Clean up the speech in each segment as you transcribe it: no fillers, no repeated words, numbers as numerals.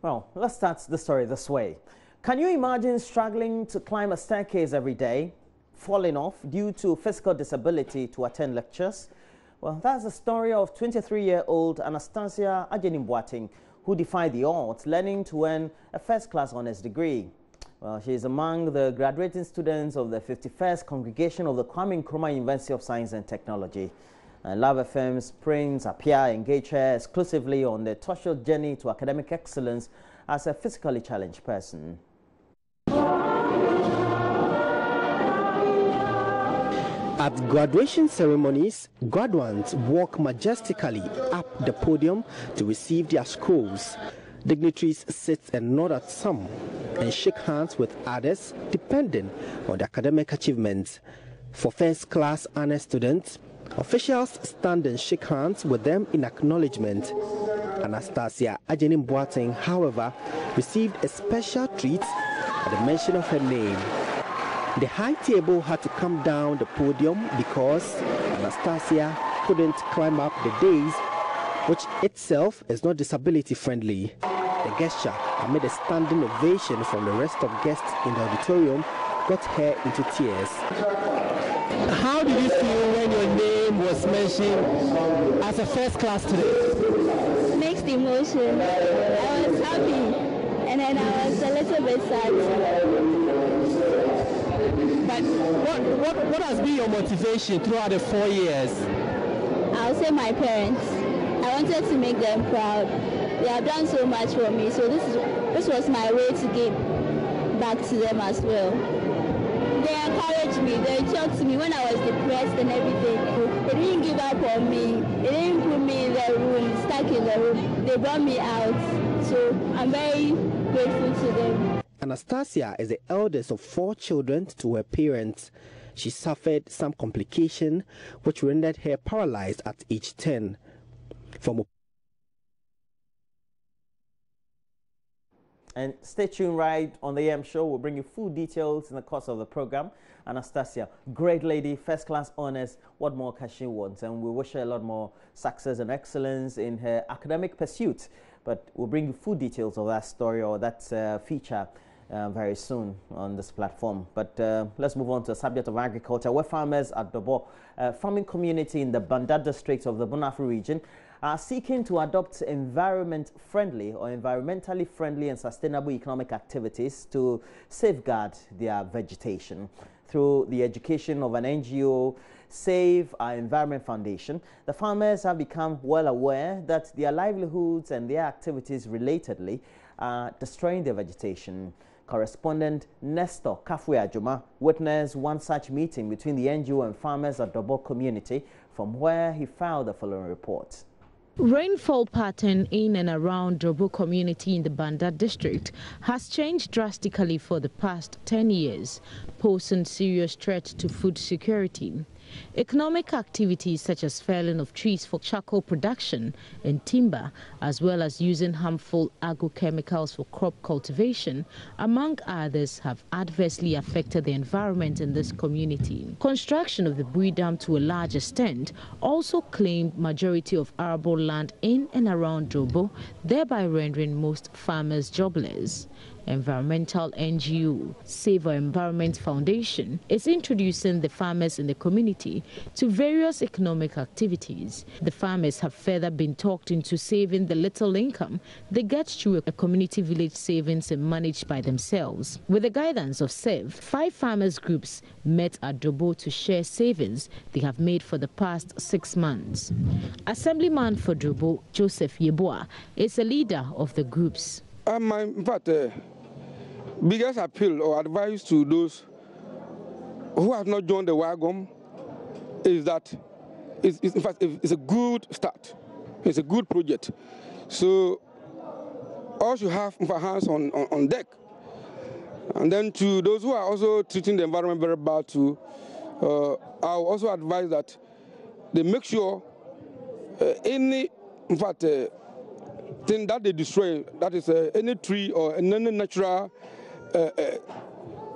Well, let's start the story this way. Can you imagine struggling to climb a staircase every day, falling off due to physical disability to attend lectures? Well, that's the story of 23-year-old Anastasia Ajenimboating, who defied the odds, learning to earn a first-class honors degree. Well, she is among the graduating students of the 51st Congregation of the Kwame Nkrumah University of Science and Technology. Love FM's Prince Apia engaged her exclusively on the tortuous journey to academic excellence as a physically challenged person. At graduation ceremonies, graduates walk majestically up the podium to receive their scrolls. Dignitaries sit and nod at some and shake hands with others depending on their academic achievements. For first-class honor students, officials stand and shake hands with them in acknowledgement. Anastasia Ajenimboating, however, received a special treat at the mention of her name. The high table had to come down the podium because Anastasia couldn't climb up the dais, which itself is not disability friendly. The gesture, amid a standing ovation from the rest of guests in the auditorium, got her into tears. How did you feel when your name was mentioned as a first class today? Mixed emotion. I was happy and then I was a little bit sad. But what has been your motivation throughout the 4 years? I'll say my parents. I wanted to make them proud. They have done so much for me, so this was my way to give back to them as well. They encouraged me, they talked to me when I was depressed and everything. They didn't give up on me. They didn't put me in the room, stuck in the room. They brought me out, so I'm very grateful to them. Anastasia is the eldest of 4 children to her parents. She suffered some complication which rendered her paralyzed at age 10. And stay tuned right on the AM show. We'll bring you full details in the course of the program. Anastasia, great lady, first-class honors. What more can she want? And we wish her a lot more success and excellence in her academic pursuit. But we'll bring you full details of that story or that feature very soon on this platform. But let's move on to the subject of agriculture, where farmers at Dorbor, farming community in the Banda district of the Bonafri region, are seeking to adopt environmentally friendly and sustainable economic activities to safeguard their vegetation. Through the education of an NGO, Save Our Environment Foundation, the farmers have become well aware that their livelihoods and their activities relatedly are destroying their vegetation. Correspondent Nestor Kafue Ajuma witnessed one such meeting between the NGO and farmers at Dorbor community, from where he filed the following report. Rainfall pattern in and around Dorbor community in the Banda district has changed drastically for the past 10 years, posing serious threat to food security. Economic activities such as felling of trees for charcoal production and timber, as well as using harmful agrochemicals for crop cultivation, among others, have adversely affected the environment in this community. Construction of the Bui Dam to a large extent also claimed majority of arable land in and around Dorbor, thereby rendering most farmers jobless. Environmental NGO Save Our Environment Foundation is introducing the farmers in the community to various economic activities. The farmers have further been talked into saving the little income they get through a community village savings and managed by themselves. With the guidance of SEV, 5 farmers groups met at Dorbor to share savings they have made for the past 6 months. Assemblyman for Dorbor, Joseph Yeboah, is a leader of the groups. In fact, biggest appeal or advice to those who have not joined the wagon is that in fact, it's a good start. It's a good project. So all should have hands on deck. And then to those who are also treating the environment very bad too, I'll also advise that they make sure any, in fact, thing that they destroy, that is any tree or any natural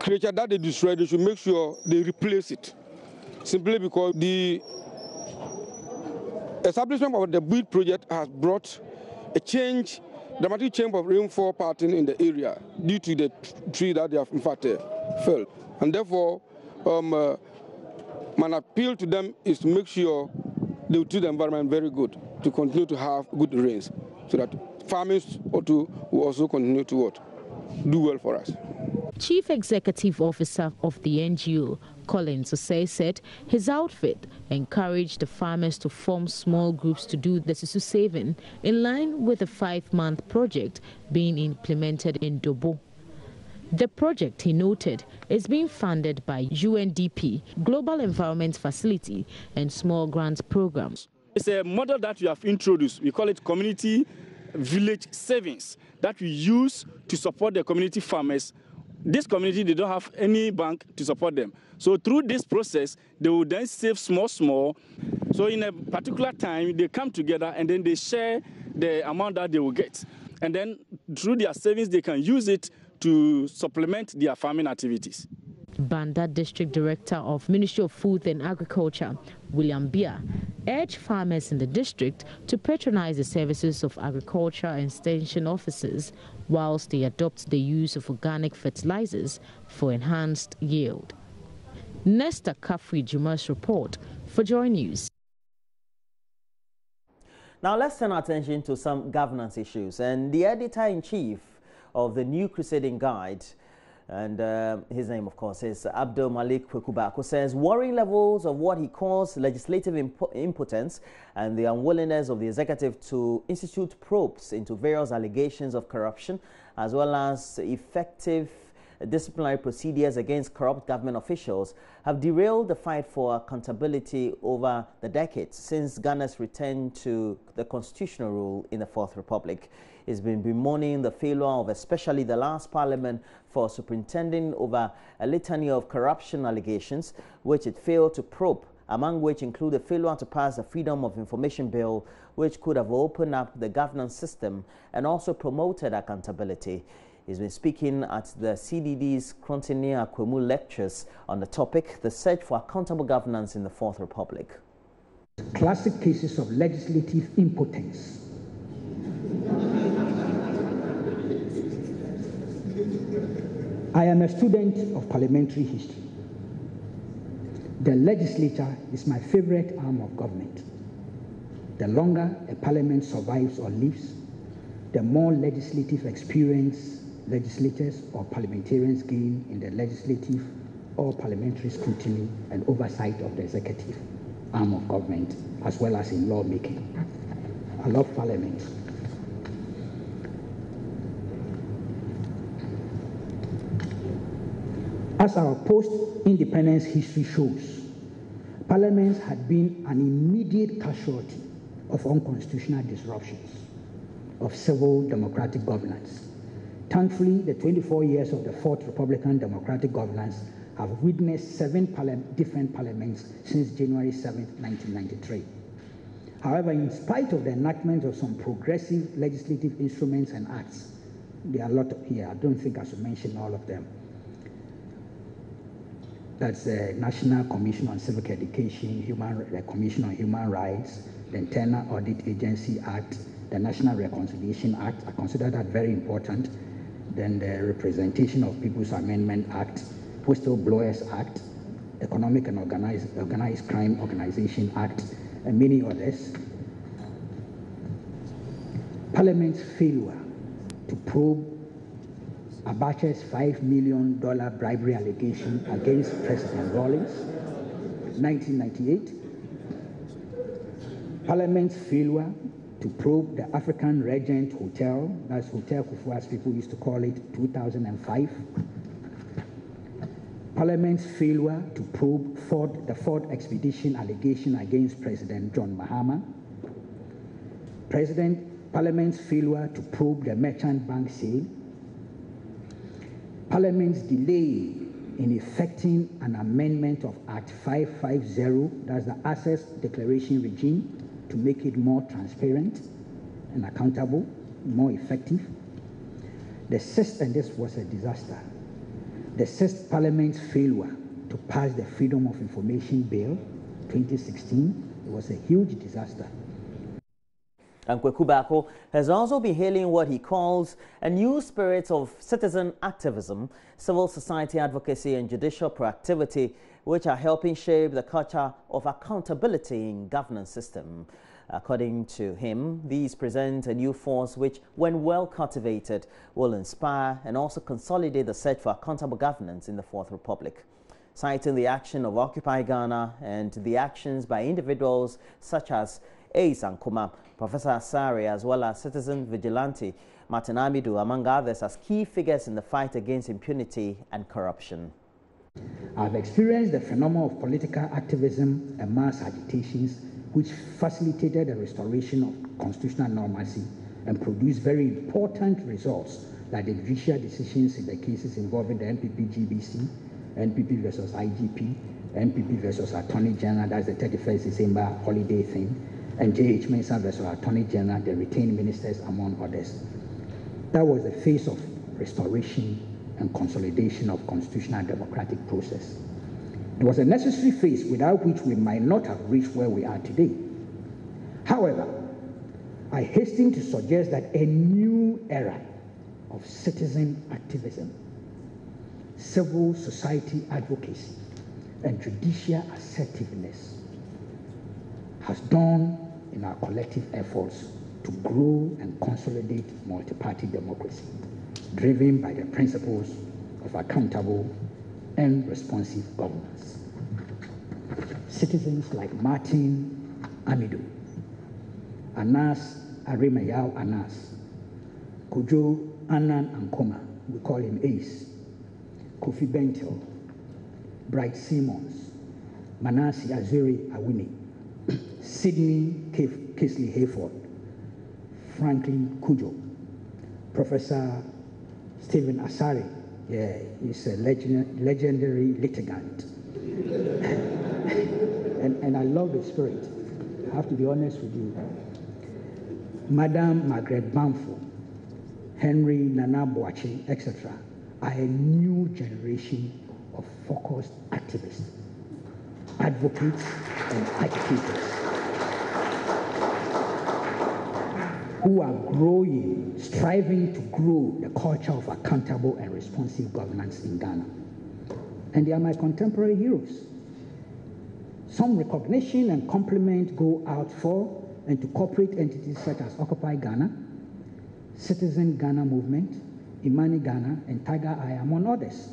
creature that they destroy, they should make sure they replace it. Simply because the establishment of the BUID project has brought a change dramatic change of rainfall pattern in the area due to the tree that they have in fact felled. And therefore, my appeal to them is to make sure they will treat the environment very good, to continue to have good rains, so that farmers will also continue to do well for us. Chief Executive Officer of the NGO, Collins Osei, said his outfit encouraged the farmers to form small groups to do the susu saving in line with the 5-month project being implemented in Dorbor. The project, he noted, is being funded by UNDP, Global Environment Facility, and small grants programs. It's a model that we have introduced. We call it community village savings that we use to support the community farmers. This community, they don't have any bank to support them. So through this process, they will then save small. So in a particular time, they come together and then they share the amount that they will get. And then through their savings, they can use it to supplement their farming activities. Banda District Director of Ministry of Food and Agriculture, William Bia, urged farmers in the district to patronize the services of agriculture extension officers whilst they adopt the use of organic fertilizers for enhanced yield. Nesta Kafri Juma's report for Joy News. Now let's turn our attention to some governance issues. And the editor-in-chief of the New Crusading Guide, and his name, of course, is Abdul Malik Kwekubako, says worrying levels of what he calls legislative impotence and the unwillingness of the executive to institute probes into various allegations of corruption, as well as effective disciplinary procedures against corrupt government officials, have derailed the fight for accountability over the decades since Ghana's return to the constitutional rule in the Fourth Republic. He's been bemoaning the failure of especially the last parliament for superintending over a litany of corruption allegations which it failed to probe, among which include the failure to pass the Freedom of Information Bill, which could have opened up the governance system and also promoted accountability. He's been speaking at the CDD's Krontenia Akwemu lectures on the topic, the search for accountable governance in the Fourth Republic. Classic cases of legislative impotence. I am a student of parliamentary history. The legislature is my favorite arm of government. The longer a parliament survives or lives, the more legislative experience legislators or parliamentarians gain in the legislative or parliamentary scrutiny and oversight of the executive arm of government, as well as in lawmaking. I love parliament. As our post-independence history shows, parliaments had been an immediate casualty of unconstitutional disruptions of civil democratic governance. Thankfully, the 24 years of the Fourth Republican democratic governance have witnessed 7 different parliaments since January 7, 1993. However, in spite of the enactment of some progressive legislative instruments and acts, there are a lot here. I don't think I should mention all of them. That's the National Commission on Civic Education, the Commission on Human Rights, the Internal Audit Agency Act, the National Reconciliation Act. I consider that very important. Then the Representation of People's Amendment Act, Whistleblowers Act, Economic and Organized Crime Organization Act, and many others. Parliament's failure to probe Abacha's $5 million bribery allegation against President Rawlings, 1998. Parliament's failure to probe the African Regent Hotel, that's Hotel Kufu as people used to call it, 2005. Parliament's failure to probe the Ford expedition allegation against President John Mahama. Parliament's failure to probe the merchant bank sale. Parliament's delay in effecting an amendment of Act 550, that's the Access Declaration Regime, to make it more transparent and accountable, more effective. The sixth, and this was a disaster, the sixth Parliament's failure to pass the Freedom of Information Bill, 2016, it was a huge disaster. And Kweku Bako has also been hailing what he calls a new spirit of citizen activism, civil society advocacy and judicial proactivity, which are helping shape the culture of accountability in governance system. According to him, these present a new force which, when well cultivated, will inspire and also consolidate the search for accountable governance in the Fourth Republic. Citing the action of Occupy Ghana and the actions by individuals such as Ace Ankuma, Professor Asari, as well as citizen vigilante Martin Amidu, among others, as key figures in the fight against impunity and corruption. I've experienced the phenomenon of political activism and mass agitations which facilitated the restoration of constitutional normalcy and produced very important results like the judicial decisions in the cases involving the NPP GBC, NPP versus IGP, NPP versus Attorney General, that's the 31st December holiday thing, and J.H. Mensah versus Attorney General, the retained ministers, among others. That was the phase of restoration and consolidation of constitutional democratic process. It was a necessary phase without which we might not have reached where we are today. However, I hasten to suggest that a new era of citizen activism, civil society advocacy, and judicial assertiveness has dawned in our collective efforts to grow and consolidate multi-party democracy, driven by the principles of accountable and responsive governance. Citizens like Martin Amidu, Anas Aremayao Anas, Kojo Annan Ankoma, we call him Ace, Kofi Bentel, Bright Simmons, Manasi Azuri Awini, Sidney Kisley Hayford, Franklin Kujo, Professor Stephen Asari, yeah, he's a legendary litigant. and I love his spirit. I have to be honest with you. Madam Margaret Bamford, Henry Nana Boache, etc., are a new generation of focused activists, advocates, and agitators who are growing, striving to grow the culture of accountable and responsive governance in Ghana. And they are my contemporary heroes. Some recognition and compliment go out for and to corporate entities such as Occupy Ghana, Citizen Ghana Movement, Imani Ghana, and Tiger Eye, among others.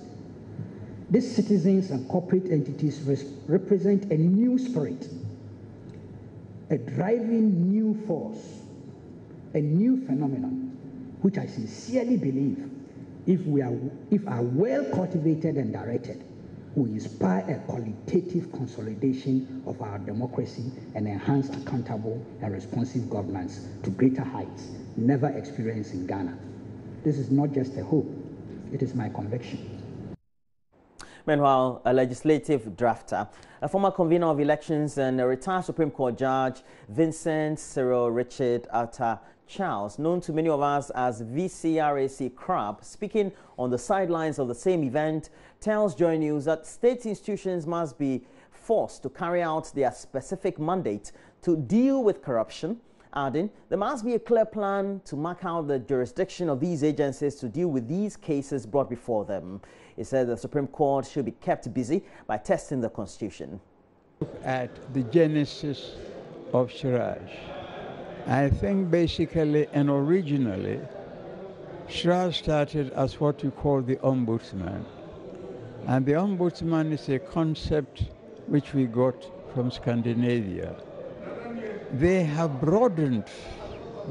These citizens and corporate entities represent a new spirit, a driving new force, a new phenomenon, which I sincerely believe, if are well cultivated and directed, will inspire a qualitative consolidation of our democracy and enhance accountable and responsive governance to greater heights never experienced in Ghana. This is not just a hope, it is my conviction. Meanwhile, a legislative drafter, a former convener of elections and a retired Supreme Court Judge, Vincent Cyril Richard Alta Charles, known to many of us as VCRAC Crab, speaking on the sidelines of the same event, tells Joy News that state institutions must be forced to carry out their specific mandate to deal with corruption, adding there must be a clear plan to mark out the jurisdiction of these agencies to deal with these cases brought before them. He said the Supreme Court should be kept busy by testing the Constitution. Look at the genesis of Shiraj. I think basically and originally, Shiraj started as what you call the Ombudsman. And the Ombudsman is a concept which we got from Scandinavia. They have broadened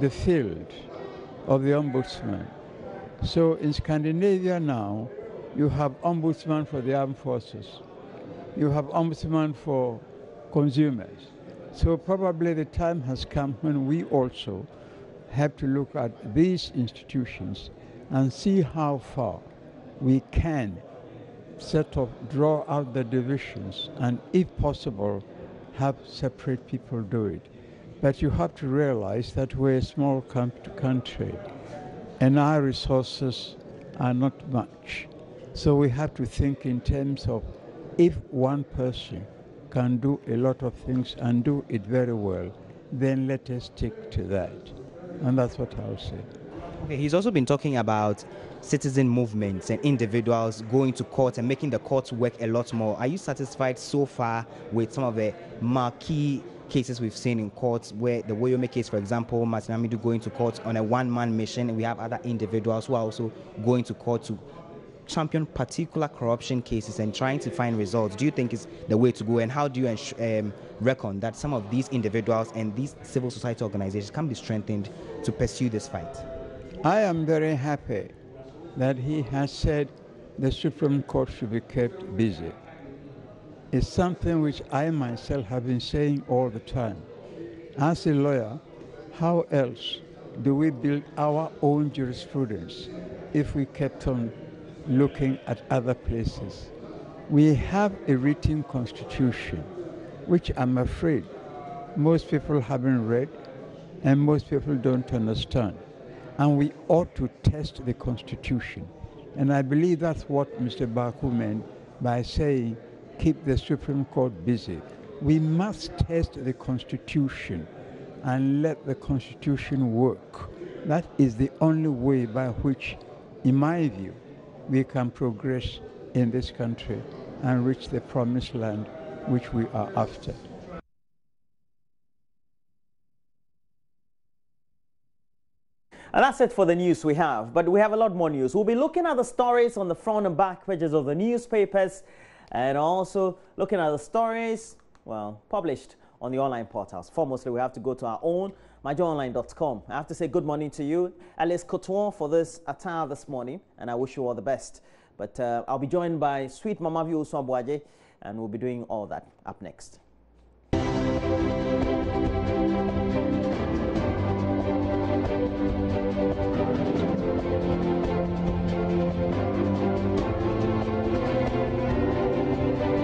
the field of the Ombudsman. So in Scandinavia now, you have Ombudsman for the armed forces. You have Ombudsman for consumers. So probably the time has come when we also have to look at these institutions and see how far we can draw out the divisions and, if possible, have separate people do it. But you have to realize that we're a small country and our resources are not much. So we have to think in terms of if one person can do a lot of things and do it very well, then let us stick to that. And that's what I'll say. Okay, he's also been talking about citizen movements and individuals going to court and making the courts work a lot more. Are you satisfied so far with some of the marquee cases we've seen in courts, where the Woyome case, for example, Martin Amidu going to court on a one-man mission, and we have other individuals who are also going to court to champion particular corruption cases and trying to find results? Do you think is the way to go, and how do you reckon that some of these individuals and these civil society organizations can be strengthened to pursue this fight? I am very happy that he has said the Supreme Court should be kept busy. It's something which I myself have been saying all the time. As a lawyer, how else do we build our own jurisprudence if we kept on looking at other places? We have a written constitution, which I'm afraid most people haven't read and most people don't understand. And we ought to test the constitution. And I believe that's what Mr. Baku meant by saying, keep the Supreme Court busy. We must test the constitution and let the constitution work. That is the only way by which, in my view, we can progress in this country and reach the promised land which we are after. And that's it for the news we have, but we have a lot more news. We'll be looking at the stories on the front and back pages of the newspapers, and also looking at the stories, well, published on the online portals. Foremostly, we have to go to our own, myjoyonline.com. I have to say good morning to you, Alice Couture, for this attire this morning, and I wish you all the best. But I'll be joined by sweet Mama View Swabwaje, and we'll be doing all that up next.